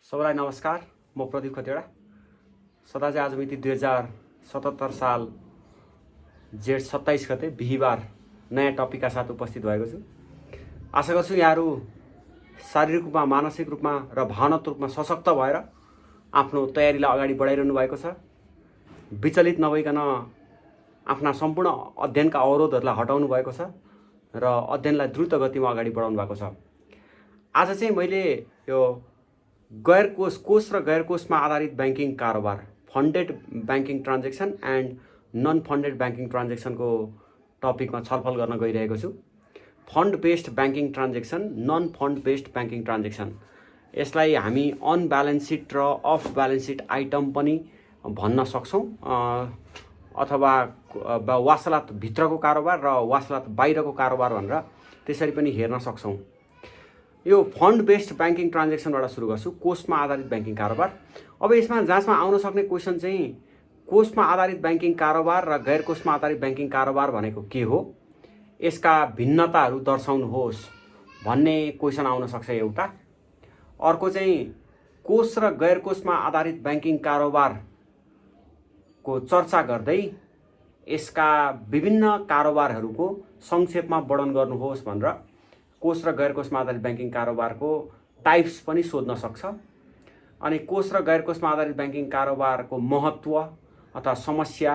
सबैलाई नमस्कार। म प्रदीप खतिवडा। सदा चाहिँ आज मिति 2077 साल जेठ 27 गते बिहीबार नयाँ टपिकका साथ उपस्थित भएको छु। आशा गर्छु यहाँहरू शारीरिक रूपमा, मानसिक रूपमा र भावनात्मक रूपमा सशक्त भएर आफ्नो तयारीलाई अगाडि बढाइरहनु भएको छ। विचलित नभइकन आफ्ना सम्पूर्ण अध्ययनका अवरोधहरूलाई हटाउनु भएको छ र अध्ययनलाई द्रुत गतिमा अगाडि बढाउनु भएको छ। आज चाहिँ मैले यो कोष र गैर कोषमा आधारित ब्याङ्किङ कारोबार, funded banking transaction and non funded banking ट्रान्जेक्सनको टपिकमा छलफल गर्न गइरहेको छु। Fund based banking transaction, non fund based banking transaction, यसलाई हामी अन ब्यालेन्स सिट र अफ ब्यालेन्स सिट आइटम पनि भन्न सक्छौँ, अथवा वासलात भित्रको कारोबार र वासलात बाहिरको कारोबार भनेर त्यसरी पनि हेर्न सक्छौँ। यो फन्ड बेस्ड ब्याङ्किङ ट्रान्जेक्सनबाट सुरु गर्छु। कोषमा आधारित ब्याङ्किङ कारोबार। अब यसमा जाँचमा आउन सक्ने क्वेसन चाहिँ कोषमा आधारित ब्याङ्किङ कारोबार र गैर कोषमा आधारित ब्याङ्किङ कारोबार भनेको के हो, यसका भिन्नताहरू दर्शाउनुहोस् भन्ने क्वेसन आउन सक्छ एउटा। अर्को चाहिँ कोष र गैर कोषमा आधारित ब्याङ्किङ कारोबारको चर्चा गर्दै यसका विभिन्न कारोबारहरूको संक्षेपमा वर्णन गर्नुहोस् भनेर कोष र गैर कोषमा आधारित ब्याङ्किङ कारोबारको टाइप्स पनि सोध्न सक्छ। अनि कोष र गैर कोषमा आधारित ब्याङ्किङ कारोबारको महत्त्व अथवा समस्या,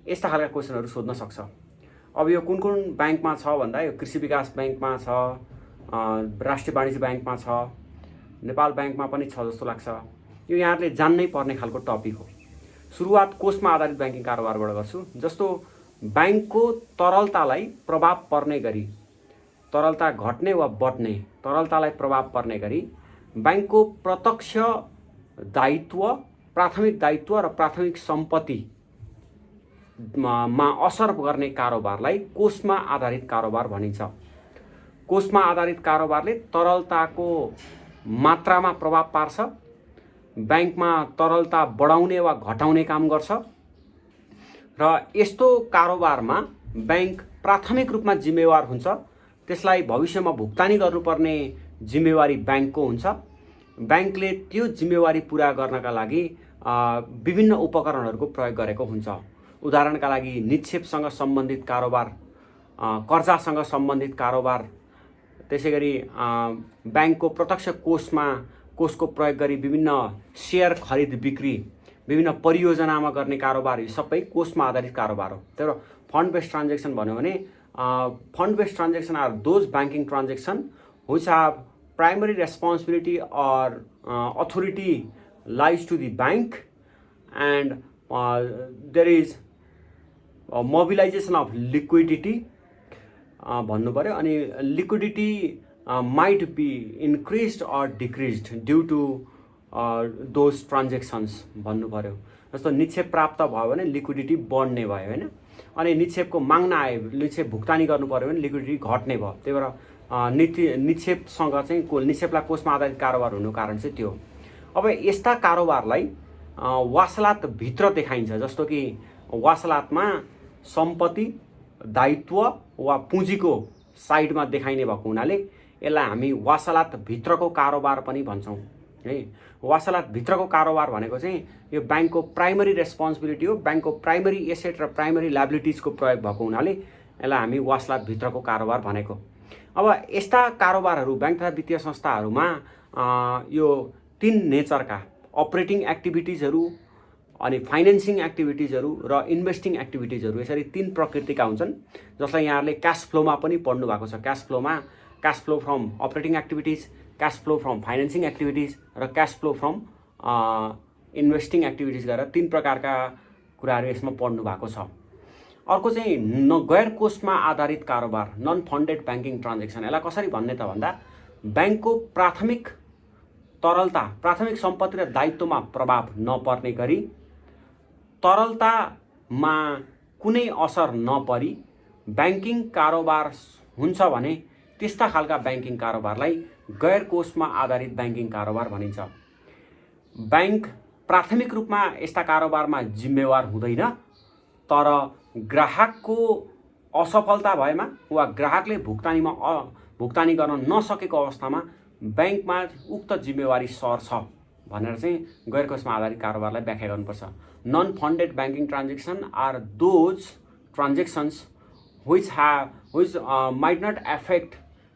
यस्ता खालका क्वेसनहरू सोध्न सक्छ। अब यो कुन कुन ब्याङ्कमा छ भन्दा यो कृषि विकास ब्याङ्कमा छ, राष्ट्रिय वाणिज्य ब्याङ्कमा छ, नेपाल ब्याङ्कमा पनि छ जस्तो लाग्छ। यो यहाँहरूले जान्नै पर्ने खालको टपिक हो। सुरुवात कोषमा आधारित ब्याङ्किङ कारोबारबाट गर्छु। जस्तो ब्याङ्कको तरलतालाई प्रभाव पर्ने गरी, तरलता घट्ने वा बढ्ने, तरलतालाई प्रभाव पर्ने गरी ब्याङ्कको प्रत्यक्ष दायित्व, प्राथमिक दायित्व र प्राथमिक सम्पत्तिमा असर गर्ने कारोबारलाई कोषमा आधारित कारोबार भनिन्छ। कोषमा आधारित कारोबारले तरलताको मात्रामा प्रभाव पार्छ, ब्याङ्कमा तरलता बढाउने वा घटाउने काम गर्छ र यस्तो कारोबारमा ब्याङ्क प्राथमिक रूपमा जिम्मेवार हुन्छ। त्यसलाई भविष्यमा भुक्तानी गर्नुपर्ने जिम्मेवारी ब्याङ्कको हुन्छ। ब्याङ्कले त्यो जिम्मेवारी पुरा गर्नका लागि विभिन्न उपकरणहरूको प्रयोग गरेको हुन्छ। उदाहरणका लागि निक्षेपसँग सम्बन्धित कारोबार, कर्जासँग सम्बन्धित कारोबार, त्यसै गरी ब्याङ्कको प्रत्यक्ष कोषको प्रयोग गरी विभिन्न सेयर खरिद बिक्री, विभिन्न परियोजनामा गर्ने कारोबार, यो सबै कोषमा आधारित कारोबार हो। तर फन्ड बेस्ड ट्रान्जेक्सन भन्यो भने fund based transaction are those banking transactions which have primary responsibility or authority lies to the bank, and there is mobilization of liquidity भन्नु पर्यो। अनि liquidity might be increased or decreased due to those transactions भन्नु पर्यो। जस्तो निक्षेप प्राप्त भयो भने liquidity बढ्ने भयो हैन, अनि निक्षेपको माग्न आयो, निक्षेप भुक्तानी गर्नु पर्यो भने लिक्विडिटी घट्ने भयो। त्यही भएर निक्षेपसँग चाहिँ निक्षेपलाई कोषमा आधारित कारोबार हुनुको कारण चाहिँ त्यो। अब यस्ता कारोबारलाई वासलात भित्र देखाइन्छ। जस्तो कि वासलातमा सम्पत्ति, दायित्व वा पुँजीको साइडमा देखाइने भएको हुनाले यसलाई हामी वासलात भित्रको कारोबार पनि भन्छौँ है। वासलात भित्रको कारोबार भनेको चाहिँ यो ब्याङ्कको प्राइमरी रेस्पोन्सिबिलिटी हो, ब्याङ्कको प्राइमरी एसेट र प्राइमरी लायबिलिटिजको प्रयोग भएको हुनाले यसलाई हामी वासलात भित्रको कारोबार भनेको। अब यस्ता कारोबारहरू ब्याङ्क तथा वित्तीय संस्थाहरूमा यो तीन नेचरका अपरेटिङ एक्टिभिटिजहरू, अनि फाइनेन्सिङ एक्टिभिटिजहरू र इन्भेस्टिङ एक्टिभिटिजहरू, यसरी तीन प्रकृतिका हुन्छन्, जसलाई यहाँहरूले क्यास फ्लोमा पनि पढ्नु भएको छ। Cash flow from operating activities, cash flow from financing activities र cash flow from investing activities गरेर तीन प्रकारका कुराहरू यसमा पढ्नु भएको छ। अर्को चाहिँ गैर कोषमा आधारित कारोबार, नन फन्डेड ब्याङ्किङ ट्रान्जेक्सन। यसलाई कसरी भन्ने त भन्दा ब्याङ्कको प्राथमिक तरलता, प्राथमिक सम्पत्ति र दायित्वमा प्रभाव नपर्ने गरी, तरलतामा कुनै असर नपरी ब्याङ्किङ कारोबार हुन्छ भने त्यस्ता खालका ब्याङ्किङ कारोबारलाई गैर कोषमा आधारित ब्याङ्किङ कारोबार भनिन्छ। ब्याङ्क प्राथमिक रूपमा यस्ता कारोबारमा जिम्मेवार हुँदैन, तर ग्राहकको असफलता भएमा वा ग्राहकले भुक्तानी गर्न नसकेको अवस्थामा ब्याङ्कमा उक्त जिम्मेवारी सर्छ भनेर चाहिँ गैर कोषमा आधारित कारोबारलाई व्याख्या गर्नुपर्छ। Non funded banking transaction are those transactions which might not affect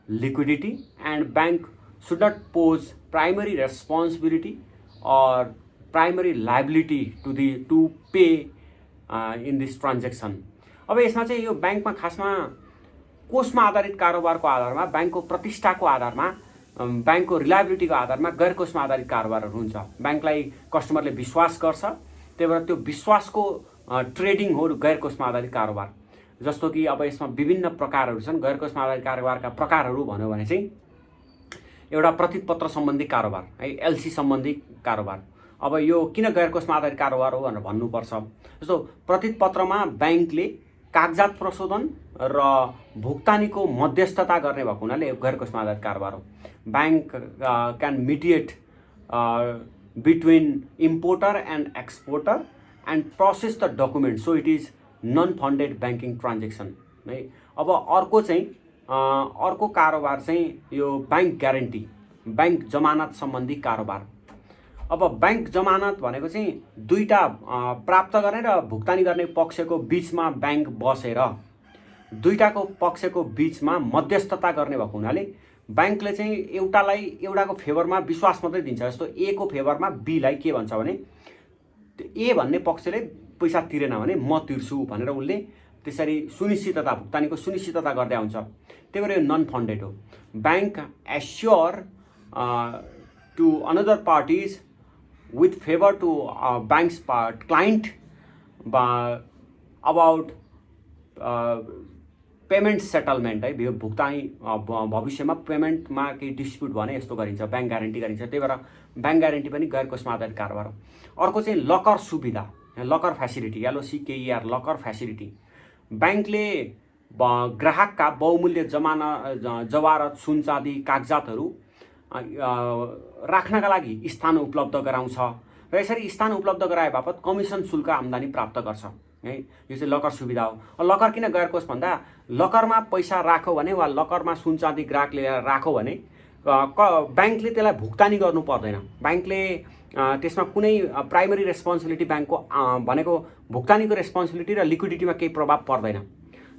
liquidity and bank should not pose primary responsibility or primary liability to pay in this transaction। अब यसमा चाहिँ यो ब्याङ्कमा खासमा कोषमा आधारित कारोबारको आधारमा, ब्याङ्कको प्रतिष्ठाको आधारमा, ब्याङ्कको रिलायबिलिटीको आधारमा गैर कोषमा आधारित कारोबारहरू हुन्छ। ब्याङ्कलाई कस्टमरले विश्वास गर्छ, त्यही भएर त्यो विश्वासको ट्रेडिङ हो गैर कोषमा आधारित कारोबार। जस्तो कि अब यसमा विभिन्न प्रकारहरू छन्। गैर कोषमा आधारित कारोबारका प्रकारहरू भन्यो भने चाहिँ एउटा प्रतिपत्र सम्बन्धी कारोबार है, एलसी सम्बन्धी कारोबार। अब यो किन गैर कोषमा आधारित कारोबार हो भनेर भन्नुपर्छ। जस्तो प्रतिपत्रमा ब्याङ्कले कागजात प्रशोधन र भुक्तानीको मध्यस्थता गर्ने भएको हुनाले गैर कोषमा आधारित कारोबार हो। Bank can mediate between importer and exporter and process the document, so it is non funded banking transaction है। अब अर्को कारोबार चाहिँ यो ब्याङ्क ग्यारेन्टी, ब्याङ्क जमानत सम्बन्धी कारोबार। अब ब्याङ्क जमानत भनेको चाहिँ दुईटा प्राप्त गर्ने र भुक्तानी गर्ने पक्षको बिचमा ब्याङ्क बसेर दुईटाको पक्षको बिचमा मध्यस्थता गर्ने भएको हुनाले ब्याङ्कले चाहिँ एउटाको फेभरमा विश्वास मात्रै दिन्छ। जस्तो ए को फेभरमा बीलाई के भन्छ भने ए भन्ने पक्षले पैसा तिरेन भने म तिर्छु भनेर उनले त्यसरी सुनिश्चितता, भुक्तानीको सुनिश्चितता गर्दै हुन्छ। त्यही भएर यो नन फन्डेड हो। Bank assure to another parties with favour to banks client about payment settlement है, यो भुक्तानी भविष्यमा पेमेन्टमा केही डिस्प्युट भने यस्तो गरिन्छ, ब्याङ्क ग्यारेन्टी गरिन्छ। त्यही भएर ब्याङ्क ग्यारेन्टी पनि गैर कोषमा आधारित कारोबार हो। अर्को चाहिँ लकर सुविधा, locker facility, LOCKER, locker facility. ब्याङ्कले ग्राहकका बहुमूल्य जवारत, सुन चाँदी, कागजातहरू राख्नका लागि स्थान उपलब्ध गराउँछ र यसरी स्थान उपलब्ध गराए बापत कमिसन शुल्क आम्दानी प्राप्त गर्छ है। यो चाहिँ लकर सुविधा हो। लकर किन गैर कोष भन्दा लकरमा पैसा राख्यो भने वा लकरमा सुन चाँदी ग्राहकले राख्यो भने ब्याङ्कले त्यसलाई भुक्तानी गर्नु पर्दैन। ब्याङ्कले त्यसमा कुनै प्राइमरी रेस्पोन्सिबिलिटी ब्याङ्कको भनेको भुक्तानीको रेस्पोन्सिबिलिटी र लिक्विडिटीमा केही प्रभाव पर्दैन।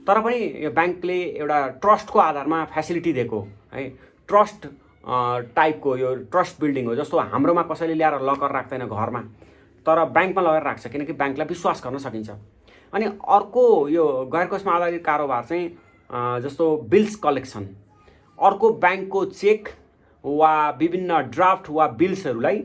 तर पनि यो ब्याङ्कले एउटा ट्रस्टको आधारमा फ्यासिलिटी दिएको है, ट्रस्ट टाइपको यो ट्रस्ट बिल्डिङ हो। जस्तो हाम्रोमा कसैले ल्याएर लकर राख्दैन घरमा, तर ब्याङ्कमा लगेर राख्छ किनकि ब्याङ्कलाई विश्वास गर्न सकिन्छ। अनि अर्को यो गैर कोषमा आधारित कारोबार चाहिँ जस्तो बिल्स कलेक्सन। अर्को ब्याङ्कको चेक वा विभिन्न ड्राफ्ट वा बिल्सहरूलाई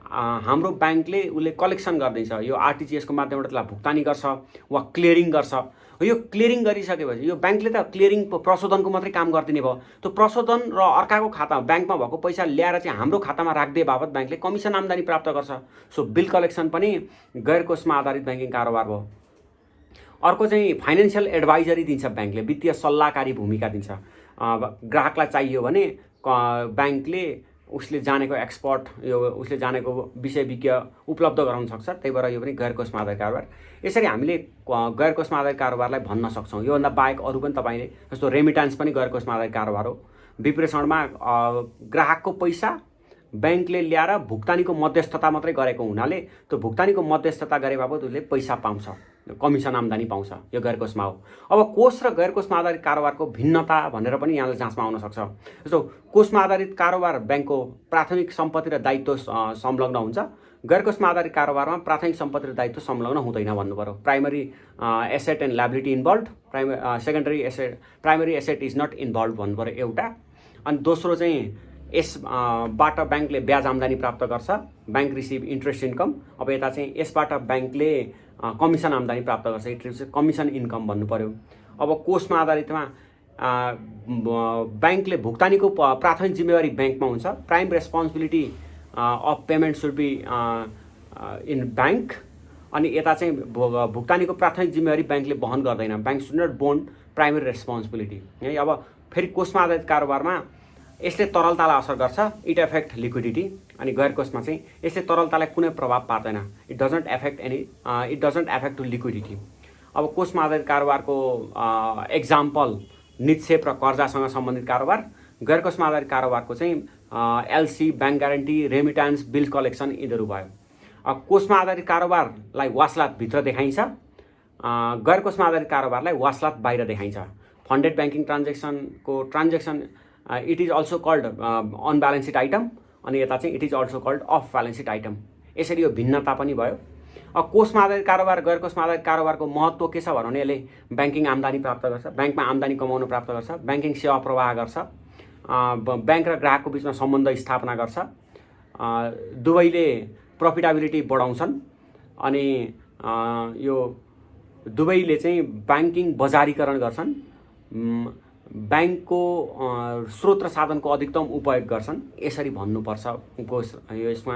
हाम्रो ब्याङ्कले उसले कलेक्सन गरिदिन्छ। यो RTGS को माध्यमबाट त्यसलाई भुक्तानी गर्छ वा क्लियरिङ गर्छ। यो क्लियरिङ गरिसकेपछि यो ब्याङ्कले त क्लियरिङ प्रशोधनको मात्रै काम गरिदिने भयो। त्यो प्रशोधन र अर्काको खाता ब्याङ्कमा भएको पैसा ल्याएर चाहिँ हाम्रो खातामा राख्दै बापत ब्याङ्कले कमिसन आम्दानी प्राप्त गर्छ। सो बिल कलेक्सन पनि गैर कोषमा आधारित ब्याङ्किङ कारोबार भयो। अर्को चाहिँ फाइनेन्सियल एडभाइजरी दिन्छ ब्याङ्कले, वित्तीय सल्लाहकारी भूमिका दिन्छ। ग्राहकलाई चाहियो भने ब्याङ्कले उसले जानेको एक्सपर्ट, यो उसले जानेको विषय विज्ञ उपलब्ध गराउन सक्छ। त्यही भएर यो पनि गैर कोषमा आधारित कारोबार। यसरी हामीले गैर कोषमा आधारित कारोबारलाई भन्न सक्छौँ। योभन्दा बाहेक अरू पनि तपाईँले जस्तो रेमिटान्स पनि गैर कोषमा आधारित कारोबार हो। विप्रेषणमा ग्राहकको पैसा ब्याङ्कले ल्याएर भुक्तानीको मध्यस्थता मात्रै गरेको हुनाले त्यो भुक्तानीको मध्यस्थता गरे बापत उसले पैसा पाउँछ, कमिसन आम्दानी पाउँछ। यो गैर कोषमा हो। अब कोष र गैर कोषमा आधारित कारोबारको भिन्नता भनेर पनि यहाँले जाँचमा आउन सक्छ। जस्तो कोषमा आधारित कारोबार ब्याङ्कको प्राथमिक सम्पत्ति र दायित्व संलग्न हुन्छ। गैर कोषमा आधारित कारोबारमा प्राथमिक सम्पत्ति र दायित्व संलग्न हुँदैन भन्नु पर्यो। Primary asset and liability involve, secondary asset, primary asset is not involve भन्नु पर्यो एउटा। अनि दोस्रो चाहिँ यसबाट ब्याङ्कले ब्याज आम्दानी प्राप्त गर्छ, ब्याङ्क रिसिभ इन्ट्रेस्ट इन्कम। अब यता चाहिँ यसबाट ब्याङ्कले कमिसन आम्दानी प्राप्त गर्छ, इट इज कमिसन इन्कम भन्नु पर्यो। अब कोषमा आधारितमा ब्याङ्कले भुक्तानीको प्राथमिक जिम्मेवारी ब्याङ्कमा हुन्छ। Prime responsibility of payment should be in bank. अनि यता चाहिँ भुक्तानीको प्राथमिक जिम्मेवारी ब्याङ्कले वहन गर्दैन, bank should not borne primary responsibility है। अब फेरि कोषमा आधारित कारोबारमा यसले तरलतालाई असर गर्छ, इट एफेक्ट लिक्विडिटी। अनि गैर कोषमा चाहिँ यसले तरलतालाई कुनै प्रभाव पार्दैन, it doesn't affect to liquidity. अब कोषमा आधारित कारोबारको एक्जाम्पल निक्षेप र कर्जासँग सम्बन्धित कारोबार। गैर कोषमा आधारित कारोबारको चाहिँ LC, bank guarantee, remittance, bill collection यिनीहरू भयो। कोषमा आधारित कारोबारलाई वासलातभित्र देखाइन्छ, गैर कोषमा आधारित कारोबारलाई वासलात बाहिर देखाइन्छ। Funded banking transaction it is also called on balance sheet item, अनि यता चाहिँ it is also called off balance sheet item. यसरी यो भिन्नता पनि भयो। कोषमा आधारित कारोबार, गैर कोषमा आधारित कारोबारको महत्त्व के छ भने यसले ब्याङ्किङ आम्दानी प्राप्त गर्छ, ब्याङ्कमा आम्दानी कमाउन प्राप्त गर्छ, ब्याङ्किङ सेवा प्रवाह गर्छ, ब्याङ्क र ग्राहकको बिचमा सम्बन्ध स्थापना गर्छ, दुवैले प्रफिटेबिलिटी बढाउँछन्, अनि यो दुवैले चाहिँ ब्याङ्किङ बजारीकरण गर्छन्, ब्याङ्कको स्रोत र साधनको अधिकतम उपयोग गर्छन्। यसरी भन्नुपर्छ यसमा।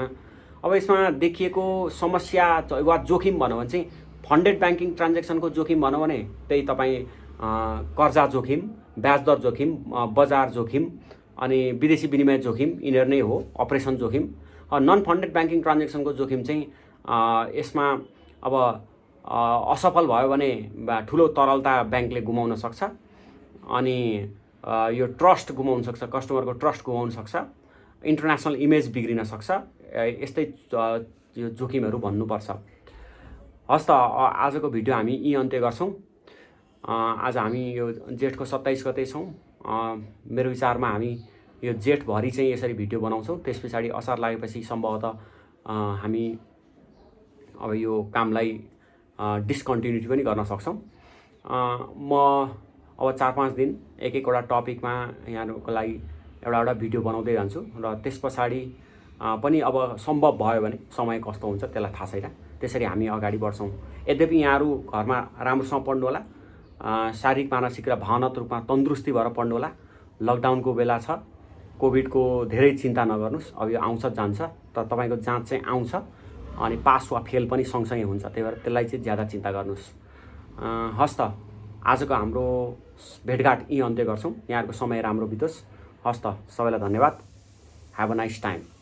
अब यसमा देखिएको समस्या वा जोखिम भनौँ भने चाहिँ फन्डेड ब्याङ्किङ ट्रान्जेक्सनको जोखिम भनौँ भने त्यही तपाईँ कर्जा जोखिम, ब्याज दर जोखिम, बजार जोखिम, अनि विदेशी विनिमय जोखिम यिनीहरू नै हो, अपरेसन जोखिम। नन फन्डेड ब्याङ्किङ ट्रान्जेक्सनको जोखिम चाहिँ यसमा अब असफल भयो भने ठुलो तरलता ब्याङ्कले गुमाउन सक्छ, अनि यो ट्रस्ट गुमाउन सक्छ, कस्टमरको ट्रस्ट गुमाउन सक्छ, इन्टरनेसनल इमेज बिग्रिन सक्छ। यस्तै यो जोखिमहरू भन्नुपर्छ। हस् त, आजको भिडियो हामी यी अन्त्य गर्छौँ। आज हामी यो जेठको 27 गते छौँ। मेरो विचारमा हामी यो जेठभरि चाहिँ यसरी भिडियो बनाउँछौँ, त्यस पछाडि असार लागेपछि सम्भवतः हामी अब यो कामलाई डिस्कन्टिन्युटी पनि गर्न सक्छौँ। म अब 4-5 दिन एक-एकवटा टपिकमा यहाँहरूको लागि एउटा भिडियो बनाउँदै जान्छु, र त्यस पछाडि पनि अब सम्भव भयो भने समय कस्तो हुन्छ त्यसलाई थाहा छैन, त्यसरी हामी अगाडि बढ्छौँ। यद्यपि यहाँहरू घरमा राम्रोसँग पढ्नु होला, शारीरिक, मानसिक र भावनात्मक रूपमा तन्दुरुस्ती भएर पढ्नु होला। लकडाउनको बेला छ, कोभिडको धेरै चिन्ता नगर्नुहोस्, अब यो आउँछ जान्छ, तर तपाईँको जाँच चाहिँ आउँछ, अनि पास वा फेल पनि सँगसँगै हुन्छ, त्यही भएर त्यसलाई चाहिँ ज्यादा चिन्ता गर्नुहोस्। हस् त, आजको हाम्रो भेटघाट यी अन्त्य गर्छौँ। यहाँहरूको समय राम्रो बितोस्। हस् त, सबैलाई धन्यवाद। Have a nice time.